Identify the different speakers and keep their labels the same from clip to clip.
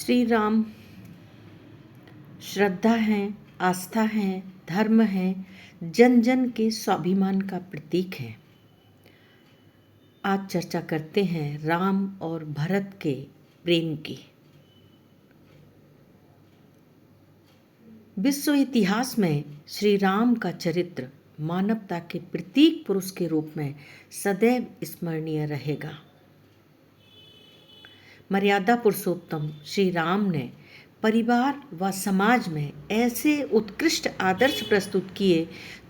Speaker 1: श्री राम श्रद्धा है, आस्था है, धर्म है, जन जन के स्वाभिमान का प्रतीक है। आज चर्चा करते हैं राम और भरत के प्रेम की। विश्व इतिहास में श्री राम का चरित्र मानवता के प्रतीक पुरुष के रूप में सदैव स्मरणीय रहेगा। मर्यादा पुरुषोत्तम श्री राम ने परिवार व समाज में ऐसे उत्कृष्ट आदर्श प्रस्तुत किए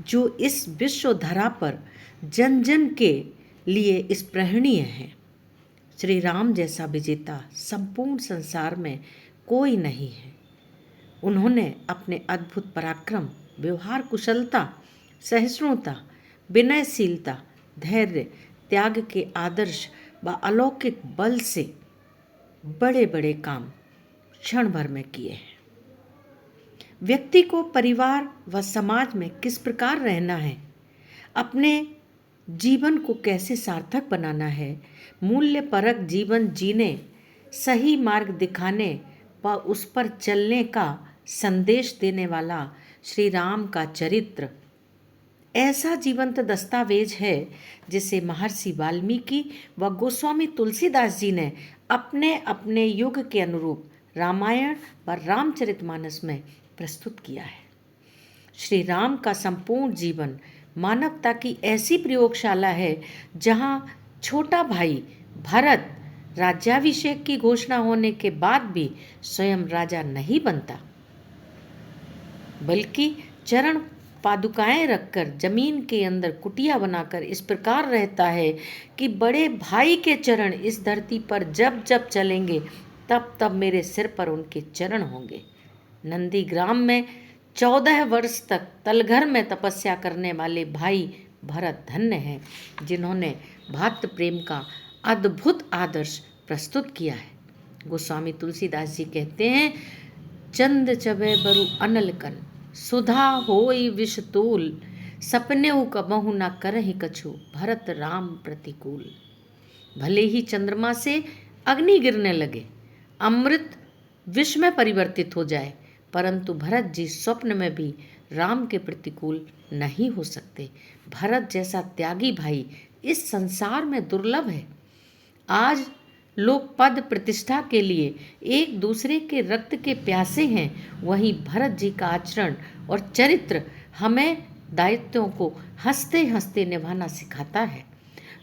Speaker 1: जो इस विश्व धरा पर जन जन के लिए स्पृहणीय हैं। श्री राम जैसा विजेता संपूर्ण संसार में कोई नहीं है। उन्होंने अपने अद्भुत पराक्रम, व्यवहार कुशलता, सहिष्णुता, विनयशीलता, धैर्य, त्याग के आदर्श व अलौकिक बल से बड़े बड़े काम क्षण भर में किए हैं। व्यक्ति को परिवार व समाज में किस प्रकार रहना है, अपने जीवन को कैसे सार्थक बनाना है, मूल्य परक जीवन जीने, सही मार्ग दिखाने व उस पर चलने का संदेश देने वाला श्री राम का चरित्र ऐसा जीवंत दस्तावेज है जिसे महर्षि वाल्मीकि व गोस्वामी तुलसीदास जी ने अपने अपने युग के अनुरूप रामायण व रामचरितमानस में प्रस्तुत किया है। श्री राम का संपूर्ण जीवन मानवता की ऐसी प्रयोगशाला है जहाँ छोटा भाई भरत राज्याभिषेक की घोषणा होने के बाद भी स्वयं राजा नहीं बनता, बल्कि चरण पादुकाएं रखकर जमीन के अंदर कुटिया बनाकर इस प्रकार रहता है कि बड़े भाई के चरण इस धरती पर जब जब चलेंगे तब तब मेरे सिर पर उनके चरण होंगे। नंदीग्राम में 14 वर्ष तक तलघर में तपस्या करने वाले भाई भरत धन्य हैं जिन्होंने भातृ प्रेम का अद्भुत आदर्श प्रस्तुत किया है। गोस्वामी तुलसीदास जी कहते हैं, चंद चबे बरु अनलकन सुधा होई विषतूल, सपनेऊ कबहु न करहि कछु भरत राम प्रतिकूल। भले ही चंद्रमा से अग्नि गिरने लगे, अमृत विष में परिवर्तित हो जाए, परंतु भरत जी स्वप्न में भी राम के प्रतिकूल नहीं हो सकते। भरत जैसा त्यागी भाई इस संसार में दुर्लभ है। आज लोग पद प्रतिष्ठा के लिए एक दूसरे के रक्त के प्यासे हैं, वहीं भरत जी का आचरण और चरित्र हमें दायित्वों को हंसते हंसते निभाना सिखाता है।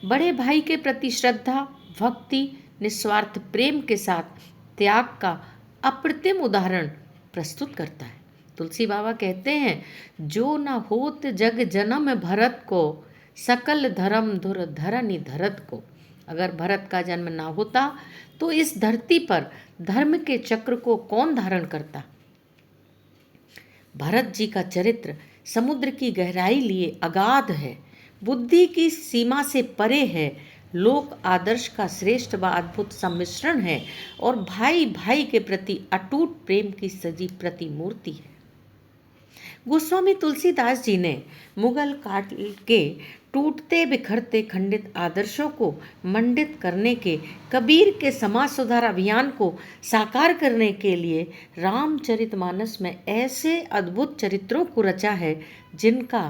Speaker 1: बड़े भाई के प्रति श्रद्धा, भक्ति, निस्वार्थ प्रेम के साथ त्याग का अप्रतिम उदाहरण प्रस्तुत करता है। तुलसी बाबा कहते हैं, जो न होत जग जन्म भरत को, सकल धर्म धुर धरनी धरत को। अगर भरत का जन्म ना होता तो इस धरती पर धर्म के चक्र को कौन धारण करता। भरत जी का चरित्र समुद्र की गहराई लिए अगाध है, बुद्धि की सीमा से परे है, लोक आदर्श का श्रेष्ठ व अद्भुत सम्मिश्रण है और भाई भाई के प्रति अटूट प्रेम की सजी प्रतिमूर्ति है। गोस्वामी तुलसीदास जी ने मुगल काल के टूटते बिखरते खंडित आदर्शों को मंडित करने के, कबीर के समाज सुधार अभियान को साकार करने के लिए रामचरितमानस में ऐसे अद्भुत चरित्रों को रचा है जिनका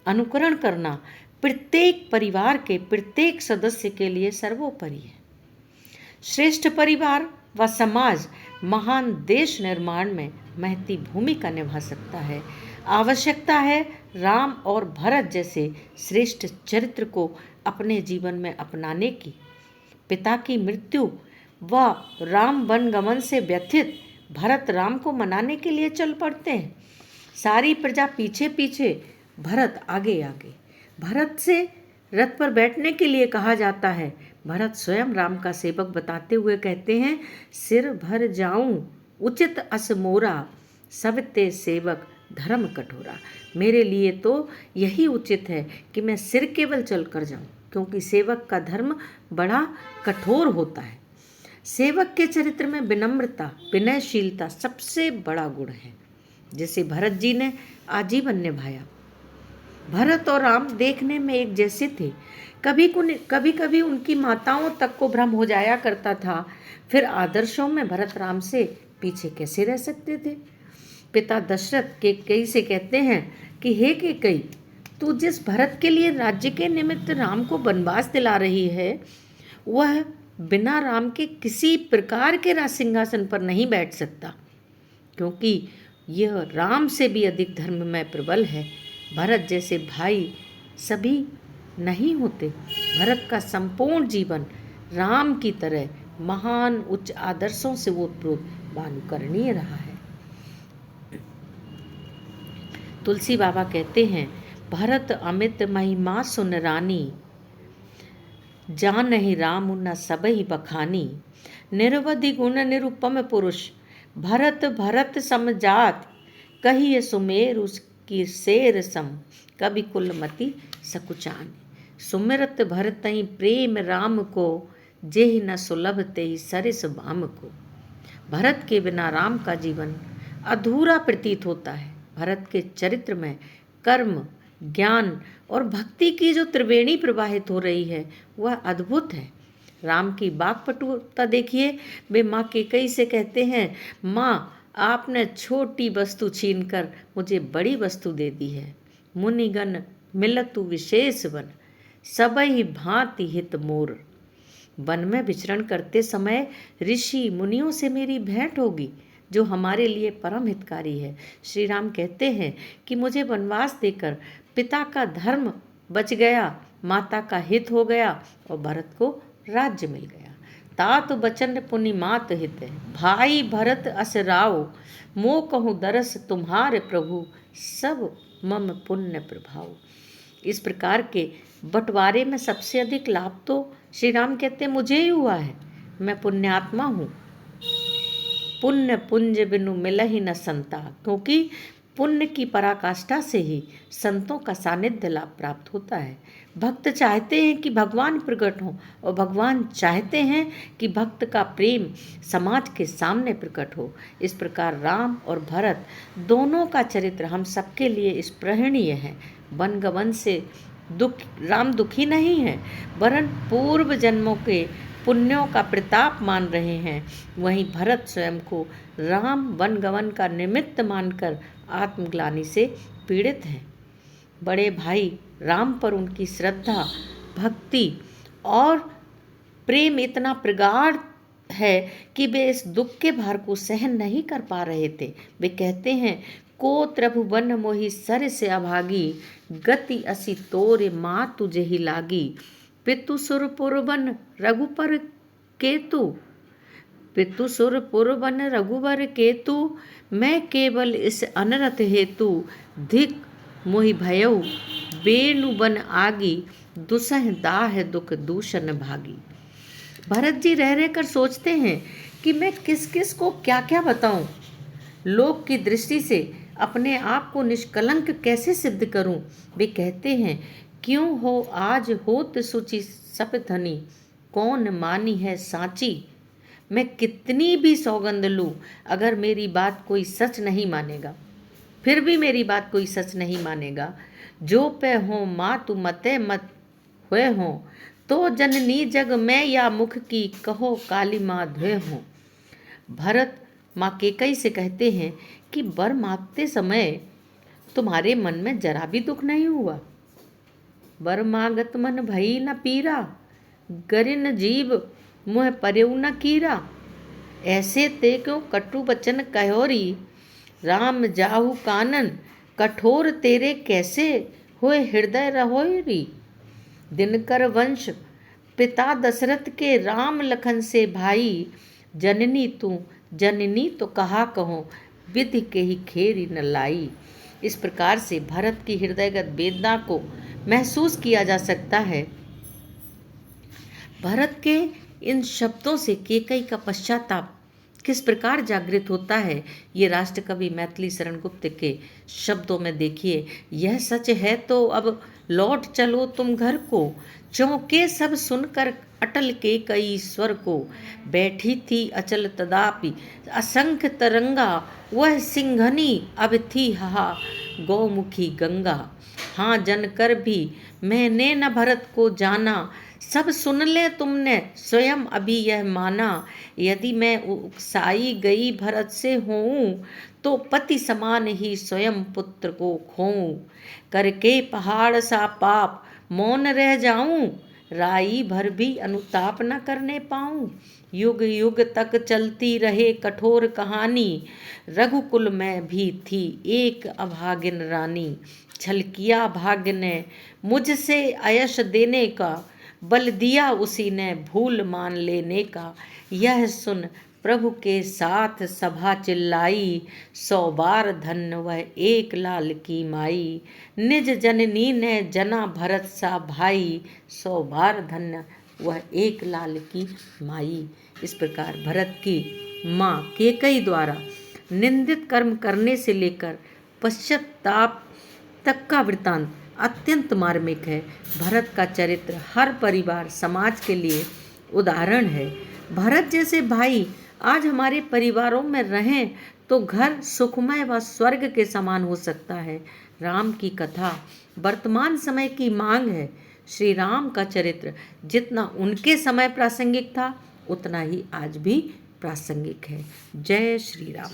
Speaker 1: अनुकरण करना प्रत्येक परिवार के प्रत्येक सदस्य के लिए सर्वोपरि है। श्रेष्ठ परिवार व समाज महान देश निर्माण में महती भूमिका निभा सकता है। आवश्यकता है राम और भरत जैसे श्रेष्ठ चरित्र को अपने जीवन में अपनाने की। पिता की मृत्यु व राम वन गमन से व्यथित भरत राम को मनाने के लिए चल पड़ते हैं। सारी प्रजा पीछे पीछे, भरत आगे आगे। भरत से रथ पर बैठने के लिए कहा जाता है। भरत स्वयं राम का सेवक बताते हुए कहते हैं, सिर भर जाऊं उचित अस मोरा, सब ते सेवक धर्म कठोरा। मेरे लिए तो यही उचित है कि मैं सिर केवल चल कर जाऊं, क्योंकि सेवक का धर्म बड़ा कठोर होता है। सेवक के चरित्र में विनम्रता, विनयशीलता सबसे बड़ा गुण है, जिसे भरत जी ने आजीवन निभाया। भरत और राम देखने में एक जैसे थे। कभी कभी उनकी माताओं तक को भ्रम हो जाया करता था। फिर आदर्शों में भरत राम से पीछे कैसे रह सकते थे। पिता दशरथ केकई से कहते हैं कि हे केकई, तू जिस भरत के लिए राज्य के निमित्त राम को वनवास दिला रही है, वह बिना राम के किसी प्रकार के राज सिंहासन पर नहीं बैठ सकता, क्योंकि यह राम से भी अधिक धर्म में प्रबल है। भरत जैसे भाई सभी नहीं होते। भरत का संपूर्ण जीवन राम की तरह महान उच्च आदर्शों से ओतप्रोत अनुकरणीय रहा है। तुलसी बाबा कहते हैं, भरत अमित महिमा सुन रानी, जानहि राम न सबहि बखानी, निरवधि गुण निरुपम पुरुष, भरत भरत समजात, कहिए सुमेर उसकी शेर सम, कवि कुलमति सकुचानी। सुमिरत भरतहि प्रेम राम को, जेहि न सुलभ तेहि सरिस बाम को। भरत के बिना राम का जीवन अधूरा प्रतीत होता है। भरत के चरित्र में कर्म, ज्ञान और भक्ति की जो त्रिवेणी प्रवाहित हो रही है वह अद्भुत है। राम की वाक्पटुता देखिए, वे माँ केकई से कहते हैं, माँ आपने छोटी वस्तु छीनकर मुझे बड़ी वस्तु दे दी है। मुनिगण मिलतु विशेष वन, सबहि भांति हित मोर। वन में विचरण करते समय ऋषि मुनियों से मेरी भेंट होगी, जो हमारे लिए परम हितकारी है। श्री राम कहते हैं कि मुझे वनवास देकर पिता का धर्म बच गया, माता का हित हो गया और भरत को राज्य मिल गया। तात बचन पुनि मात हित, भाई भरत अस राव, मो कहूँ दरस तुम्हारे प्रभु, सब मम पुण्य प्रभाव। इस प्रकार के बंटवारे में सबसे अधिक लाभ तो श्री राम कहते हैं मुझे ही हुआ है। मैं पुण्यात्मा हूँ। पुण्य पुंज बिनु मिलहि न संता, क्योंकि पुण्य की पराकाष्ठा से ही संतों का सानिध्य लाभ प्राप्त होता है। भक्त चाहते हैं कि भगवान प्रकट हो और भगवान चाहते हैं कि भक्त का प्रेम समाज के सामने प्रकट हो। इस प्रकार राम और भरत दोनों का चरित्र हम सबके लिए स्पृहणीय है। वन गवन से राम दुखी नहीं है, वरन पूर्व जन्मों के पुण्यों का प्रताप मान रहे हैं। वहीं भरत स्वयं को राम वन गवन का निमित्त मानकर आत्मग्लानि से पीड़ित हैं। बड़े भाई राम पर उनकी श्रद्धा, भक्ति और प्रेम इतना प्रगाढ़ है कि वे इस दुख के भार को सहन नहीं कर पा रहे थे। वे कहते हैं, को त्रिभुवन मोहि सर से अभागी, गति असी तोरे माँ तुझे ही लागी। पितु सुर पुरवन रघुपर केतु, पितु सुर पुरवन रघुवर केतु, मैं केवल इस अनरथ हेतु, धिक मोहि भयउ बेनु बन आगी, दुसह दाह दुख दूषण भागी। भरत जी रह रहकर सोचते हैं कि मैं किस किस को क्या क्या बताऊं, लोक की दृष्टि से अपने आप को निष्कलंक कैसे सिद्ध करूं। वे कहते हैं, क्यों हो आज होत सुचि सपथनी, कौन मानी है साची। मैं कितनी भी सौगंध लूं, अगर मेरी बात कोई सच नहीं मानेगा, फिर भी मेरी बात कोई सच नहीं मानेगा। जो पे हो माँ तू मते मत हुए हो, तो जननी जग में या मुख की कहो काली माँ धुए हो। भरत माँ केकई से कहते हैं कि वर मांगते समय तुम्हारे मन में जरा भी दुख नहीं हुआ। वर मांगत मन भई न पीरा, गरिन जीव मुँह पर्यु न कीरा। ऐसे ते क्यों कटु बचन कहोरी, राम जाहु कानन कठोर तेरे कैसे होए हृदय रहोरी। दिनकर वंश पिता दशरथ के राम लखन से भाई, जननी तो कहा कहो, विधि के ही खेरी न लाई। इस प्रकार से भरत की हृदयगत वेदना को महसूस किया जा सकता है। भरत के इन शब्दों से केकई का पश्चाताप किस प्रकार जागृत होता है, ये राष्ट्र कवि मैथिली शरण गुप्त के शब्दों में देखिए। यह सच है तो अब लौट चलो तुम घर को, चौंके सब सुनकर अटल के कई स्वर को। बैठी थी अचल तदापि असंख्य तरंगा, वह सिंघनी अब थी हाहा गौमुखी गंगा। हाँ जनकर भी मैंने न भरत को जाना, सब सुन ले तुमने स्वयं अभी यह माना। यदि मैं उकसाई गई भरत से होऊं, तो पति समान ही स्वयं पुत्र को खोऊं। करके पहाड़ सा पाप मौन रह जाऊं, राई भर भी अनुताप न करने पाऊं। युग युग तक चलती रहे कठोर कहानी, रघुकुल में भी थी एक अभागिन रानी। छल किया भाग्य ने मुझसे अयश देने का, बल दिया उसी ने भूल मान लेने का। यह सुन प्रभु के साथ सभा चिल्लाई, 100 बार धन्य वह एक लाल की माई। निज जननी ने जना भरत सा भाई, 100 बार धन्य वह एक लाल की माई। इस प्रकार भरत की माँ कैकेयी द्वारा निंदित कर्म करने से लेकर पश्चाताप तक का वृतांत अत्यंत मार्मिक है। भरत का चरित्र हर परिवार समाज के लिए उदाहरण है। भरत जैसे भाई आज हमारे परिवारों में रहें तो घर सुखमय व स्वर्ग के समान हो सकता है। राम की कथा वर्तमान समय की मांग है। श्री राम का चरित्र जितना उनके समय प्रासंगिक था, उतना ही आज भी प्रासंगिक है। जय श्री राम।